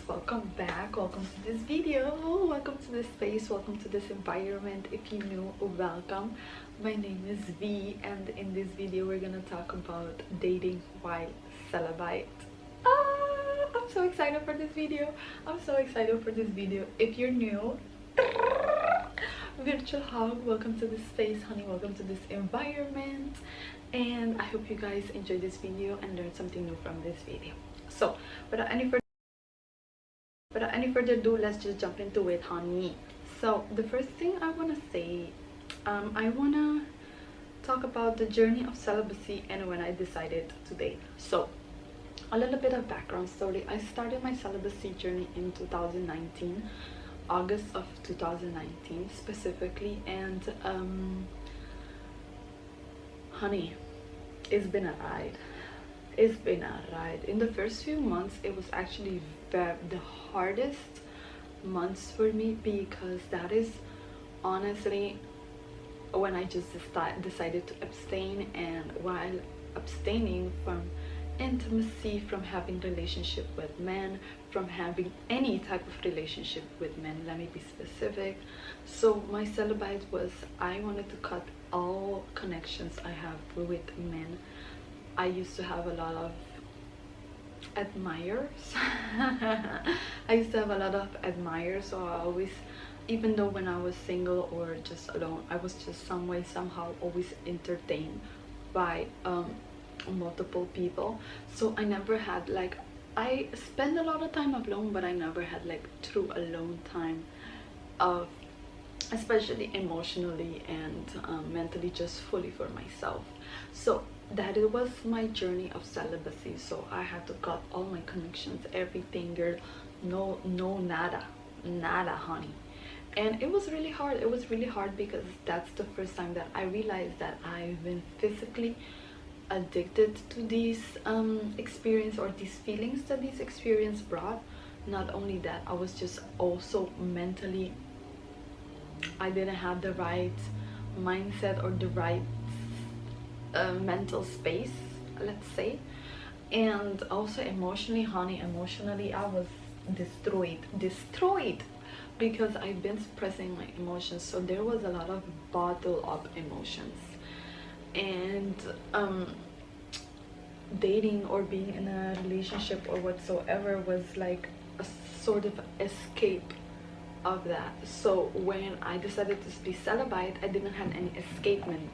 Welcome back, welcome to this video, welcome to this space, welcome to this environment. If you're new, welcome. My name is V, and in this video we're gonna talk about dating while celibate. I'm so excited for this video. If you're new, virtual hug, welcome to this space, honey, welcome to this environment. And I hope you guys enjoyed this video and learned something new from this video. So without any further ado, let's just jump into it, honey. So the first thing I want to say, I want to talk about the journey of celibacy and when I decided to date. So a little bit of background story. I started my celibacy journey in 2019, August of 2019 specifically, and honey, it's been a ride. In the first few months it was actually the hardest months for me, because that is honestly when I just decided to abstain. And while abstaining from intimacy, from having relationship with men, from having any type of relationship with men, let me be specific. So my celibate was, I wanted to cut all connections I have with men. I used to have a lot of admirers. So I always, even though when I was single or just alone, I was just somehow always entertained by multiple people. So I never had like, I spend a lot of time alone, but I never had like true alone time of, especially emotionally and mentally, just fully for myself. So that it was my journey of celibacy. So I had to cut all my connections, everything, girl. No, nada, honey. And it was really hard because that's the first time that I realized that I've been physically addicted to these experience, or these feelings that this experience brought. Not only that, I was just also mentally, I didn't have the right mindset or the right mental space, let's say. And also emotionally, honey, I was destroyed because I've been suppressing my emotions. So there was a lot of bottled up emotions. And dating or being in a relationship or whatsoever was like a sort of escape of that. So when I decided to be celibate, I didn't have any escapement,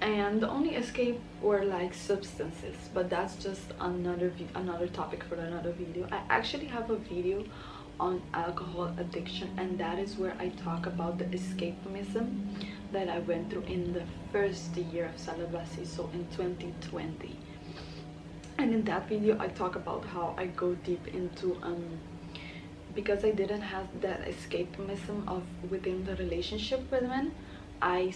and the only escape were like substances. But that's just another topic for another video. I actually have a video on alcohol addiction, and that is where I talk about the escapism that I went through in the first year of celibacy, so in 2020. And in that video I talk about how I go deep into because I didn't have that escapism of within the relationship with men. I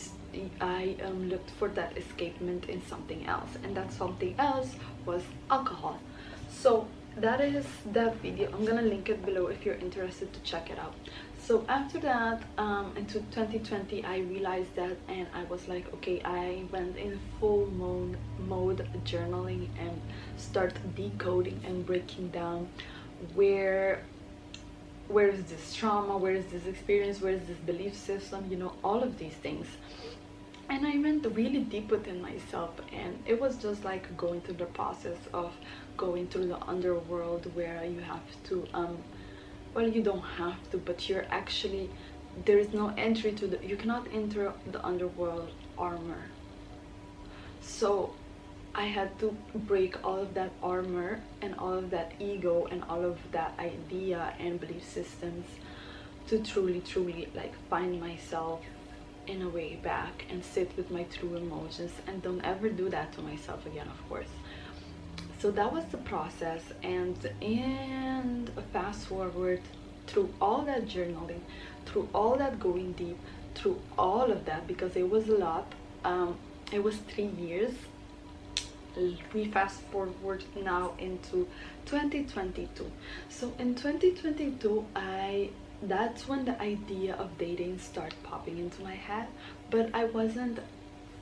looked for that escapement in something else, and that something else was alcohol. So that is that video. I'm gonna link it below if you're interested to check it out. So after that, into 2020, I realized that, and I was like, okay, I went in full mode journaling and start decoding and breaking down where is this trauma, where is this experience, where is this belief system, you know, all of these things. And I went really deep within myself, and it was just like going through the process of going through the underworld, where you have to well, you don't have to, but you're actually, there is no entry to the, you cannot enter the underworld armor. So I had to break all of that armor and all of that ego and all of that idea and belief systems to truly like find myself in a way back and sit with my true emotions, and don't ever do that to myself again, of course. So that was the process. And fast forward through all that journaling, through all that going deep, through all of that, because it was a lot. It was 3 years. We fast forward now into 2022. So in 2022, that's when the idea of dating started popping into my head, but I wasn't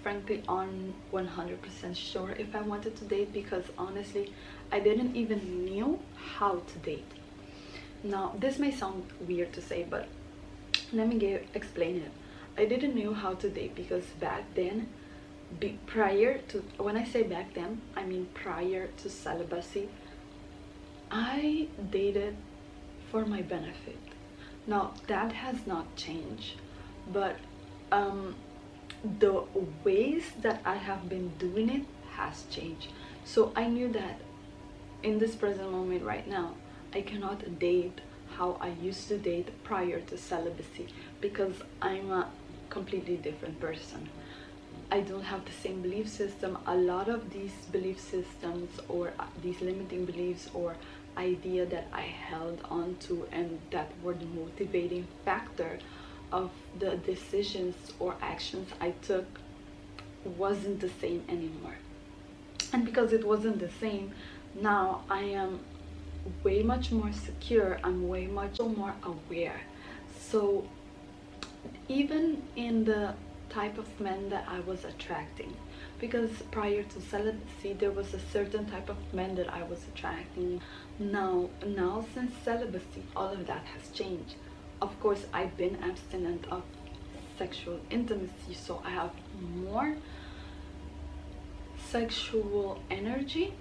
frankly on 100% sure if I wanted to date, because honestly I didn't even knew how to date. Now this may sound weird to say, but let me explain it. I didn't know how to date because back then, prior to, when I say back then, I mean prior to celibacy, I dated for my benefit. Now that has not changed, but the ways that I have been doing it has changed. So I knew that in this present moment right now, I cannot date how I used to date prior to celibacy because I'm a completely different person. I don't have the same belief system. A lot of these belief systems or these limiting beliefs or idea that I held on to and that were the motivating factor of the decisions or actions I took wasn't the same anymore. And because it wasn't the same, now I am way much more secure. I'm way much more aware. So even in the type of men that I was attracting, because prior to celibacy there was a certain type of men that I was attracting. Now since celibacy, all of that has changed. Of course, I've been abstinent of sexual intimacy, so I have more sexual energy,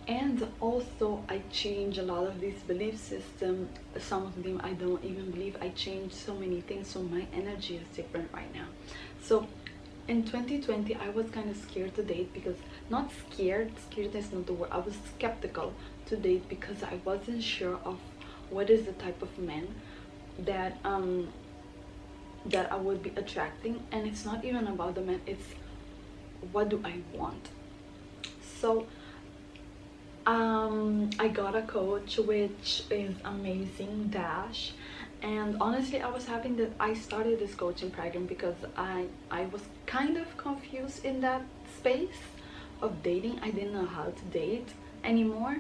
and also I change a lot of these belief systems. Some of them I don't even believe. I changed so many things, so my energy is different right now. So in 2020 I was kind of scared to date, because not scared is not the word, I was skeptical to date because I wasn't sure of what is the type of men that that I would be attracting. And it's not even about the men, it's what do I want. So I got a coach, which is amazing, Dash. And honestly, I was happy that I started this coaching program because I was kind of confused in that space of dating. I didn't know how to date anymore,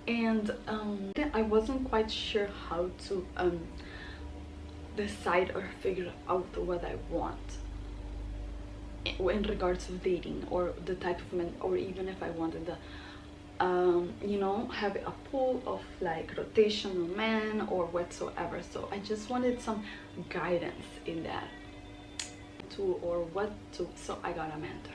and I wasn't quite sure how to decide or figure out what I want in regards to dating, or the type of men, or even if I wanted the you know, have a pool of like rotational men or whatsoever. So I just wanted some guidance in that to, or what to. So I got a mentor,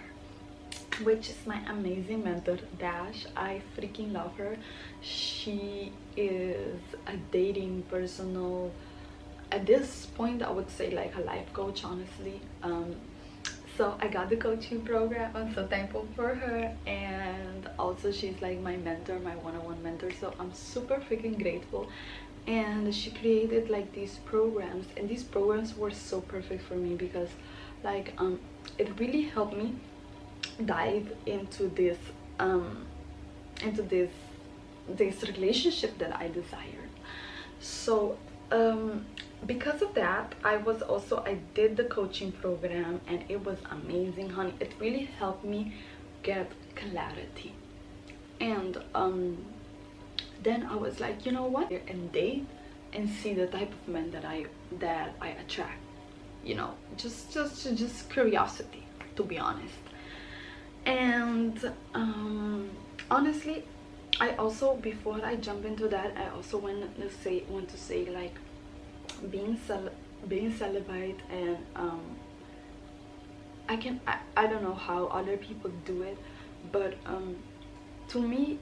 which is my amazing mentor, Dash. I freaking love her. She is a dating personal, at this point I would say like a life coach, honestly. So I got the coaching program. I'm so thankful for her, and also she's like my mentor, my one-on-one mentor. So I'm super freaking grateful. And she created like these programs, and these programs were so perfect for me because like it really helped me dive into this this relationship that I desired. So because of that, I did the coaching program, and it was amazing, honey. It really helped me get clarity. And then I was like, you know what, and date and see the type of men that I attract, you know, just curiosity, to be honest. And honestly, I also, before I jump into that, I also want to say like being celibate, and I don't know how other people do it, but to me,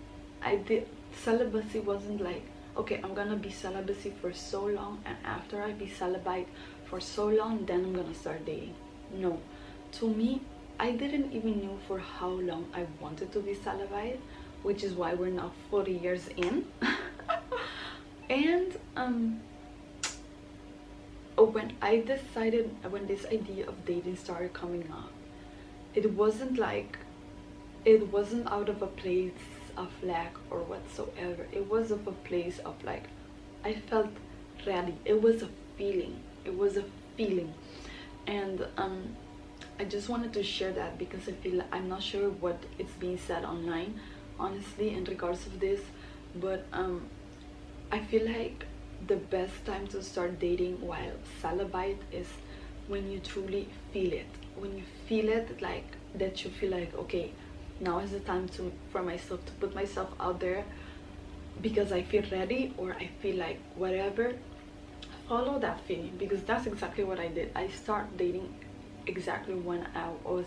celibacy wasn't like, okay, I'm gonna be celibacy for so long, and after I be celibate for so long, then I'm gonna start dating. No, to me, I didn't even know for how long I wanted to be celibate, which is why we're now 40 years in. And when I decided, when this idea of dating started coming up, it wasn't out of a place of lack or whatsoever. It was of a place of like, I felt ready. It was a feeling. And I just wanted to share that because I feel like, I'm not sure what is being said online, honestly, in regards of this, but I feel like the best time to start dating while celibate is when you truly feel it. When you feel it, like that, you feel like, okay, now is the time for myself to put myself out there because I feel ready or I feel like whatever, follow that feeling, because that's exactly what I did. I start dating exactly when I was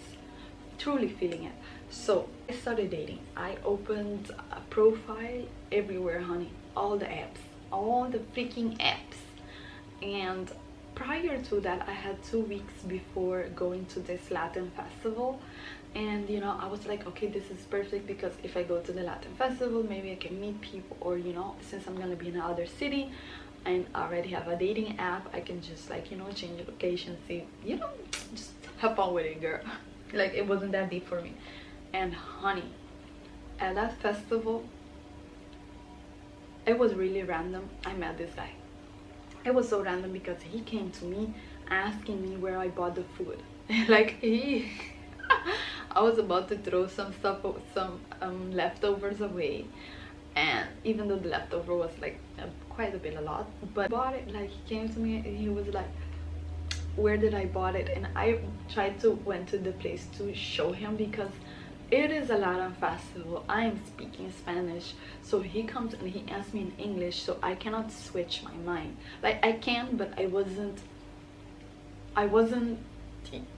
truly feeling it. So I started dating. I opened a profile everywhere, honey, all the apps, all the freaking apps. And prior to that, I had 2 weeks before going to this Latin festival, and you know, I was like, okay, this is perfect, because if I go to the Latin festival, maybe I can meet people, or you know, since I'm gonna be in another city and I already have a dating app, I can just like, you know, change the location, see, you know, just have fun with it, girl. Like, it wasn't that deep for me. And honey, at that festival, it was really random. I met this guy. It was so random because he came to me asking me where I bought the food. Like, I was about to throw some stuff, some leftovers away, and even though the leftover was like quite a lot, but bought it. Like, he came to me and he was like, where did I bought it? And I tried to went to the place to show him, because it is a Latin festival. I am speaking Spanish, so he comes and he asks me in English, so I cannot switch my mind. Like, I can, but I wasn't,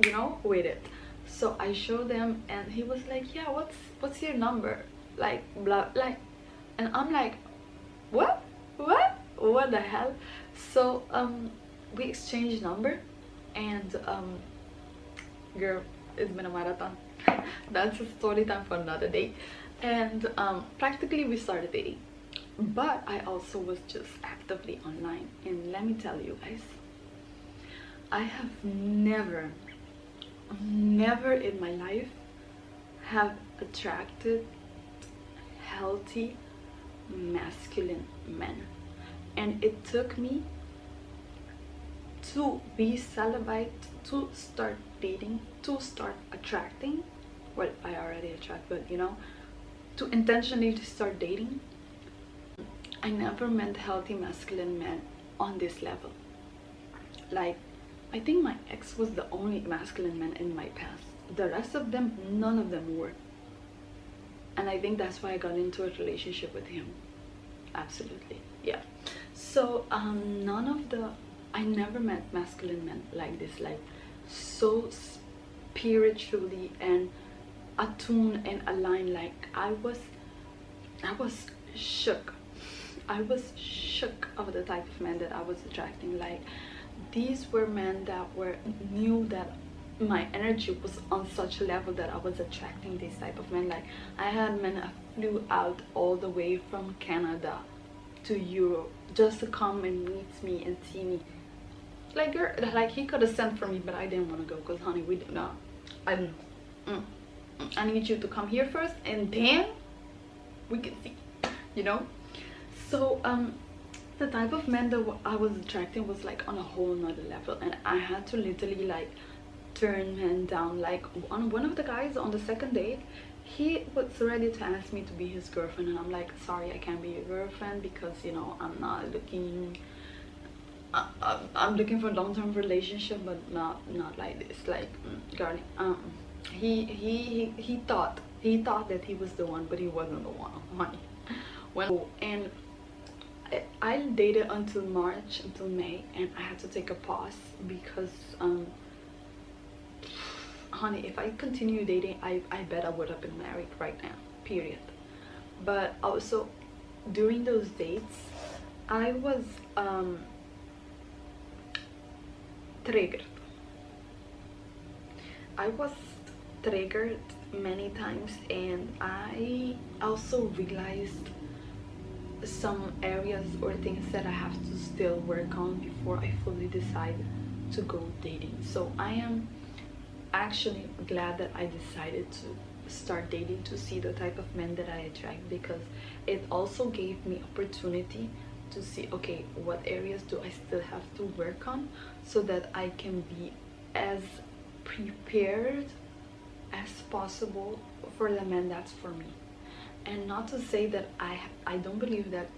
you know, with it. So I showed them, and he was like, yeah, what's your number, like blah, like, and I'm like, what the hell? So we exchanged number, and girl, it's been a marathon. That's a story time for another day. And practically we started dating, but I also was just actively online. And let me tell you guys, I have never in my life have attracted healthy masculine men. And it took me to be celibate, to start dating, to start attracting, well, I already attract, but you know, to intentionally to start dating. I never met healthy masculine men on this level. Like, I think my ex was the only masculine man in my past. The rest of them, none of them were. And I think that's why I got into a relationship with him. Absolutely, yeah. So I never met masculine men like this, like so spiritually and attuned and aligned. Like, I was shook. I was shook of the type of men that I was attracting. Like, these were men that knew that my energy was on such a level that I was attracting these type of men. Like, I had men that flew out all the way from Canada to Europe just to come and meet me and see me. Like, girl, like, he could have sent for me, but I didn't want to go, because honey, we do not, I don't know. I need you to come here first, and then we can see, you know. So the type of men that I was attracting was like on a whole nother level, and I had to literally like turn men down. Like, one of the guys on the second date, he was ready to ask me to be his girlfriend, and I'm like, sorry, I can't be your girlfriend, because you know, I'm not looking, I'm looking for a long-term relationship, but not like this. Like, girl, he thought that he was the one, but he wasn't the one, honey. And I dated until March, until May, and I had to take a pause because honey, if I continue dating, I bet I would have been married right now, period. But also during those dates, I was triggered. I was triggered many times, and I also realized some areas or things that I have to still work on before I fully decide to go dating. So I am actually glad that I decided to start dating, to see the type of men that I attract, because it also gave me opportunity to see, okay, what areas do I still have to work on, so that I can be as prepared as possible for the man that's for me. And not to say that I don't believe that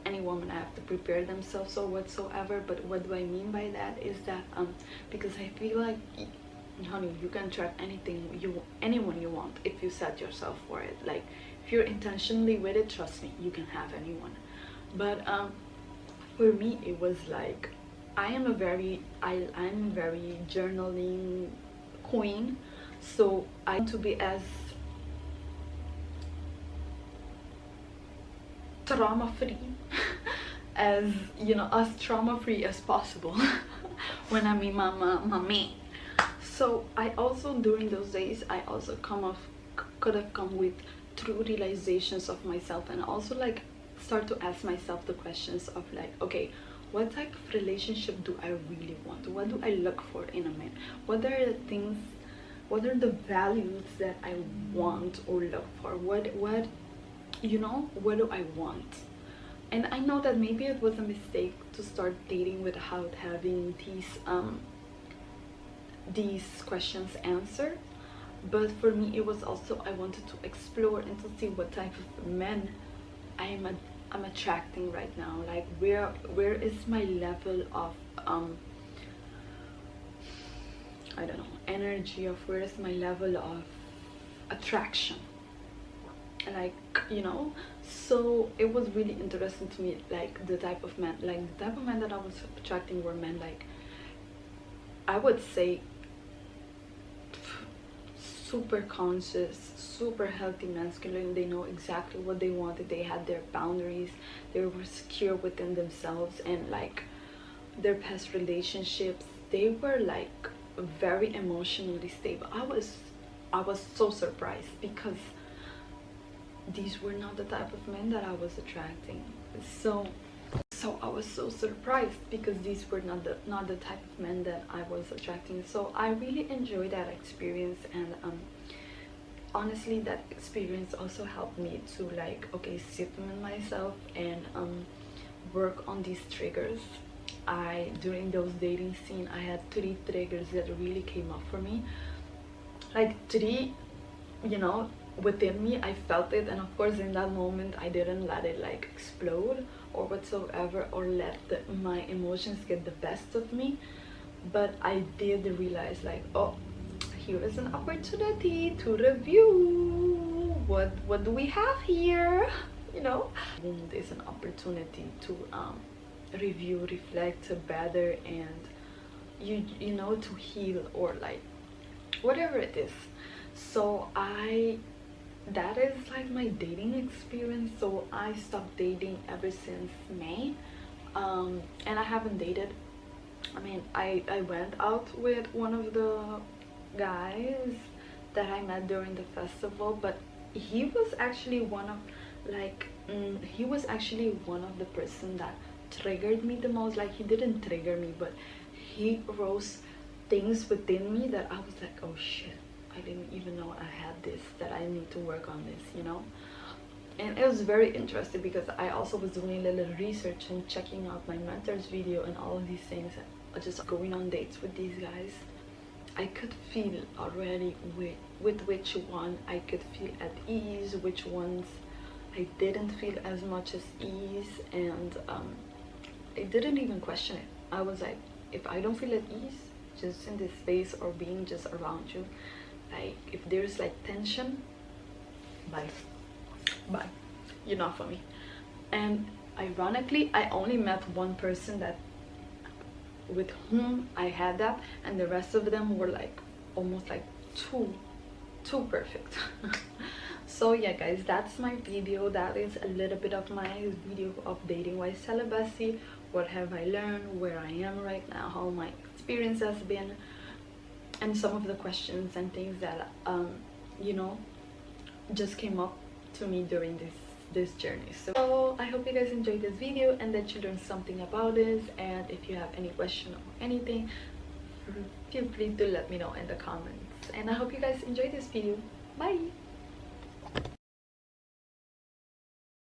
any woman have to prepare themselves or whatsoever, but what do I mean by that is that because I feel like, honey, you can attract anyone you want if you set yourself for it. Like, if you're intentionally with it, trust me, you can have anyone. But for me it was like, I'm very journaling queen, so I want to be as trauma free as, you know, as trauma free as possible when I meet my man. So I also, during those days, I also could have come with true realizations of myself, and also like start to ask myself the questions of like, okay, what type of relationship do I really want? What do I look for in a man? What are the things, what are the values that I want or look for? What you know, what do I want? And I know that maybe it was a mistake to start dating without having these questions answered, but for me it was also, I wanted to explore and to see what type of men I'm attracting right now. Like where is my level of I don't know, energy, of where is my level of attraction, like, you know. So it was really interesting to me, like the type of men that I was attracting were men, like, I would say super conscious, super healthy masculine. They know exactly what they wanted, they had their boundaries, they were secure within themselves, and like their past relationships, they were like very emotionally stable. I was so surprised, because these were not the type of men that I was attracting. So I was so surprised, because these were not the type of men that I was attracting. So I really enjoyed that experience, and honestly that experience also helped me to like, okay, sit with myself and work on these triggers. During those dating scene, I had 3 triggers that really came up for me, like 3, you know, within me. I felt it, and of course in that moment I didn't let it like explode or whatsoever, or let my emotions get the best of me, but I did realize like, oh, here is an opportunity to review what do we have here, you know. Wound is an opportunity to review, reflect better, and you know, to heal, or like whatever it is. So that is like my dating experience. So I stopped dating ever since May, and I haven't dated. I mean, I went out with one of the guys that I met during the festival, but he was actually one of the person that triggered me the most. Like, he didn't trigger me, but he rose things within me that I was like, oh shit, I didn't even know I had this, that I need to work on this, you know. And it was very interesting, because I also was doing a little research and checking out my mentor's video and all of these things, just going on dates with these guys. I could feel already with which one I could feel at ease, which ones I didn't feel as much as ease, and I didn't even question it. I was like, if I don't feel at ease just in this space or being just around you, like if there's like tension, bye, you're not for me. And ironically, I only met one person that with whom I had that, and the rest of them were like almost like too perfect. So yeah guys, that's my video. That is a little bit of my video of dating while celibacy. What have I learned, where I am right now, how my experience has been, and some of the questions and things that you know, just came up to me during this journey. So I hope you guys enjoyed this video and that you learned something about this, and if you have any question or anything, feel free to let me know in the comments. And I hope you guys enjoyed this video. Bye.